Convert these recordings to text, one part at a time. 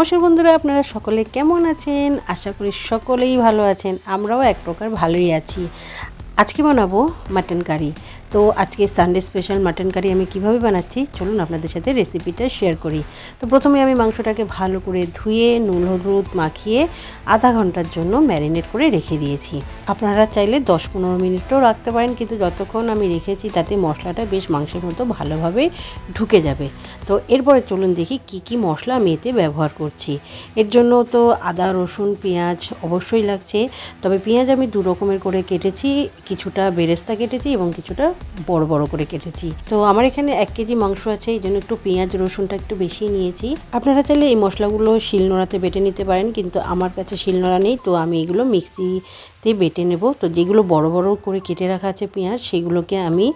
নমস্কার বন্ধুরা, আপনারা সকলে কেমন আছেন? আশা করি সকলেই ভালো আছেন। আমরাও এক প্রকার ভালোই আছি। আজকে বানাবো মাটন কারি। তো আজকে সানডে স্পেশাল মাটন কারি আমি কিভাবে বানাচ্ছি চলুন আপনাদের সাথে রেসিপিটা শেয়ার করি। তো প্রথমে আমি মাংসটাকে ভালো করে ধুয়ে নুন হলুদ মাখিয়ে আধা ঘন্টার জন্য ম্যারিনেট করে রেখে দিয়েছি। আপনারা চাইলে 10-15 মিনিটও রাখতে পারেন, কিন্তু যতক্ষণ আমি রেখেছি তাতে মশলাটা বেশ মাংসের মতো ভালোভাবে ঢুকে যাবে। তো এরপরে চলুন দেখি কি কি মশলা আমি এতে ব্যবহার করছি। এর জন্য তো আদা রসুন পেঁয়াজ অবশ্যই লাগছে, তবে পেঁয়াজ আমি দু রকমের করে কেটেছি, কিছুটা বেরেস্তা কেটেছি এবং কিছুটা বড় বড় করে কেটেছি। তো আমার এখানে 1 কেজি মাংস আছে, এই জন্য একটু পেঁয়াজ রসুনটা একটু বেশি নিয়েছি। আপনারা চাইলে এই মশলাগুলো শিলনোড়াতে বেটে নিতে পারেন, কিন্তু আমার কাছে শিলনোড়া নেই, তো আমি এগুলো মিক্সিতে বেটে নেব। তো যেগুলো বড় বড় করে কেটে রাখা আছে পেঁয়াজ, সেগুলোকে আমি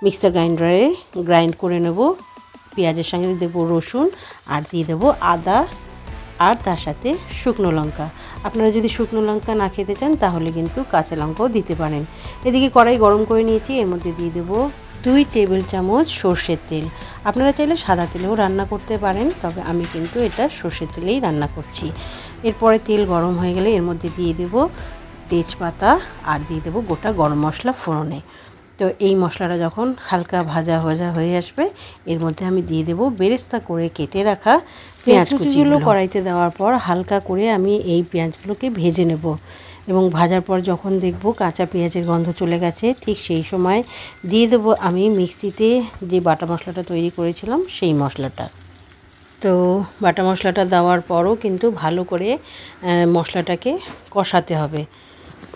মিক্সার গ্রাইন্ডারে গ্রাইন্ড করে নেব। পেঁয়াজের সঙ্গে দেবো রসুন আর দিয়ে দেবো আদা আর তার সাথে শুকনো লঙ্কা। আপনারা যদি শুকনো লঙ্কা না খেতে চান তাহলে কিন্তু কাঁচা লঙ্কাও দিতে পারেন। এদিকে কড়াই গরম করে নিয়েছি, এর মধ্যে দিয়ে দেবো 2 টেবিল চামচ সর্ষের তেল। আপনারা চাইলে সাদা তেলেও রান্না করতে পারেন, তবে আমি কিন্তু এটা সর্ষের তেলেই রান্না করছি। এরপরে তেল গরম হয়ে গেলে এর মধ্যে দিয়ে দেবো তেজপাতা আর দিয়ে দেবো গোটা গরম মশলা ফোড়নে। তো এই মশলাটা যখন হালকা ভাজা ভাজা হয়ে আসবে, এর মধ্যে আমি দিয়ে দেবো বেরেস্তা করে কেটে রাখা পেঁয়াজ কুচিগুলো। কড়াইতে দেওয়ার পর হালকা করে আমি এই পেঁয়াজগুলোকে ভেজে নেব, এবং ভাজার পর যখন দেখব কাঁচা পেঁয়াজের গন্ধ চলে গেছে, ঠিক সেই সময় দিয়ে দেবো আমি মিক্সিতে যে বাটা মশলাটা তৈরি করেছিলাম সেই মশলাটা। তো বাটা মশলাটা দেওয়ার পরও কিন্তু ভালো করে মশলাটাকে কষাতে হবে,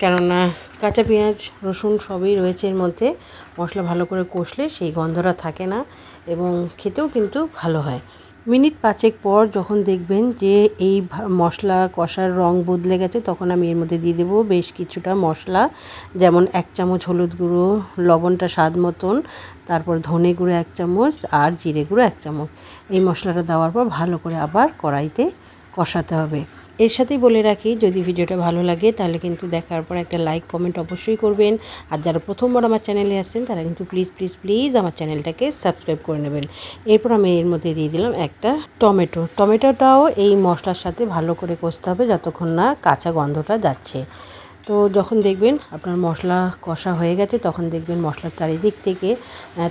কেননা কাঁচা পেঁয়াজ রসুন সবই রয়েছে এর মধ্যে। মশলা ভালো করে কষলে সেই গন্ধটা থাকে না এবং খেতেও কিন্তু ভালো হয়। মিনিট 5 পর যখন দেখবেন যে এই মশলা কষার রং বদলে গেছে, তখন আমি এর মধ্যে দিয়ে দেবো বেশ কিছুটা মশলা, যেমন 1 চামচ হলুদ গুঁড়ো, লবণটা স্বাদ মতন, তারপর ধনে গুঁড়ো 1 চামচ আর জিরে গুঁড়ো 1 চামচ। এই মশলাটা দেওয়ার পর ভালো করে আবার কড়াইতে কষাতে হবে। এর সাথেই বলে রাখি, যদি ভিডিওটা ভালো লাগে তাহলে কিন্তু দেখার পর একটা লাইক কমেন্ট অবশ্যই করবেন। আর যারা প্রথমবার আমার চ্যানেলে আসছেন তারা কিন্তু প্লিজ প্লিজ প্লিজ আমার চ্যানেলটাকে সাবস্ক্রাইব করে নেবেন। এরপর আমি এর মধ্যে দিয়ে দিলাম একটা টমেটোটাও এই মশলার সাথে ভালো করে কষতে হবে যতক্ষণ না কাঁচা গন্ধটা যাচ্ছে। তো যখন দেখবেন আপনার মশলা কষা হয়ে গেছে, তখন দেখবেন মশলার চারিদিক থেকে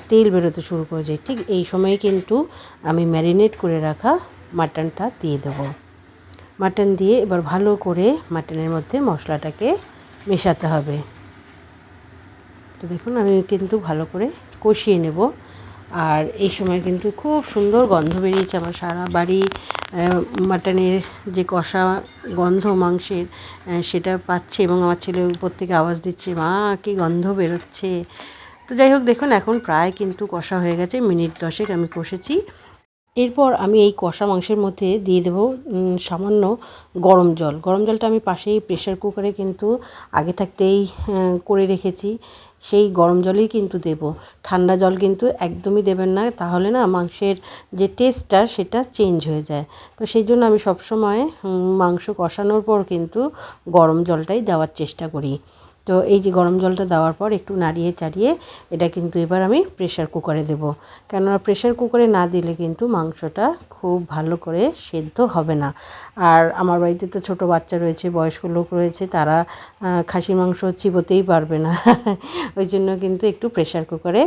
তেল বেরোতে শুরু করেছে। ঠিক এই সময়ে কিন্তু আমি ম্যারিনেট করে রাখা মাটনটা দিয়ে দেবো। মাটন দিয়ে এবার ভালো করে মাটনের মধ্যে মশলাটাকে মেশাতে হবে। তো দেখুন আমি কিন্তু ভালো করে কষিয়ে নেব, আর এই সময় কিন্তু খুব সুন্দর গন্ধ বেরিয়েছে আমার সারা বাড়ি। মাটনের যে কষা গন্ধ মাংসের সেটা পাচ্ছে, এবং আমার ছেলে উপর থেকে আওয়াজ দিচ্ছে, মা কি গন্ধ বেরোচ্ছে। তো যাই হোক, দেখুন এখন প্রায় কিন্তু কষা হয়ে গেছে, মিনিট 10 আমি কষেছি। এরপর আমি এই কষা মাংসের মধ্যে দিয়ে দেবো সামান্য গরম জল। গরম জলটা আমি পাশেই প্রেশার কুকারে কিন্তু আগে থাকতেই করে রেখেছি, সেই গরম জলেই কিন্তু দেব। ঠান্ডা জল কিন্তু একদমই দেবেন না, তাহলে না মাংসের যে টেস্টটা সেটা চেঞ্জ হয়ে যায়। তো সেই জন্য আমি সবসময় মাংস কষানোর পর কিন্তু গরম জলটাই দেওয়ার চেষ্টা করি। তো এই যে গরম জলটা দেওয়ার পর একটু নাড়িয়ে চাড়িয়ে এটা কিন্তু এবার আমি প্রেশার কুকারে দেব, কেননা প্রেশার কুকারে না দিলে কিন্তু মাংসটা খুব ভালো করে সেদ্ধ হবে না। আর আমার বাড়িতে তো ছোটো বাচ্চা রয়েছে, বয়স্ক লোক রয়েছে, তারা খাসির মাংস চিবোতেই পারবে না ওই জন্য কিন্তু একটু প্রেশার কুকারে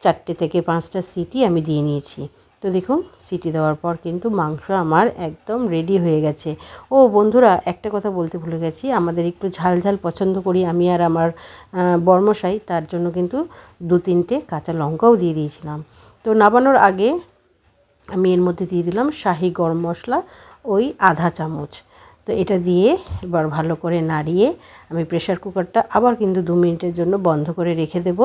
4 থেকে 5টা সিটি আমি দিয়ে নিয়েছি। তো দেখুন সিটি দেওয়ার পর কিন্তু মাংস আমার একদম রেডি হয়ে গেছে। ও বন্ধুরা, একটা কথা বলতে ভুলে গেছি, আমাদের একটু ঝাল ঝাল পছন্দ করি আমি আর আমার বরমশাই, তার জন্য কিন্তু 2-3টে কাঁচা লঙ্কাও দিয়ে দিয়েছিলাম। তো নামানোর আগে আমি এর মধ্যে দিয়ে দিলাম শাহি গরম মশলা ওই আধা চামচ। তো এটা দিয়ে এবার ভালো করে নাড়িয়ে আমি প্রেশার কুকারটা আবার কিন্তু 2 মিনিটের জন্য বন্ধ করে রেখে দেব।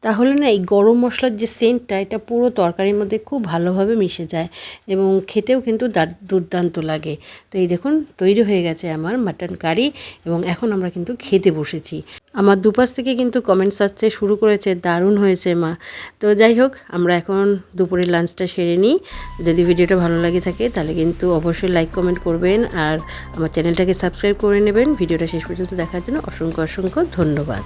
তাহলে না এই গরম মশলার যে সেন্টটা এটা পুরো তরকারির মধ্যে খুব ভালোভাবে মিশে যায় এবং খেতেও কিন্তু দুর্দান্ত লাগে। তো এই দেখুন তৈরি হয়ে গেছে আমার মাটন কারি এবং এখন আমরা কিন্তু খেতে বসেছি। আমার দুপাশ থেকে কিন্তু কমেন্টস আসতে শুরু করেছে, দারুণ হয়েছে মা। তো যাই হোক, আমরা এখন দুপুরের লাঞ্চটা সেরে নিই। যদি ভিডিওটা ভালো লাগে থাকে তাহলে কিন্তু অবশ্যই লাইক কমেন্ট করবেন আর আমার চ্যানেলটাকে সাবস্ক্রাইব করে নেবেন। ভিডিওটা শেষ পর্যন্ত দেখার জন্য অসংখ্য অসংখ্য ধন্যবাদ।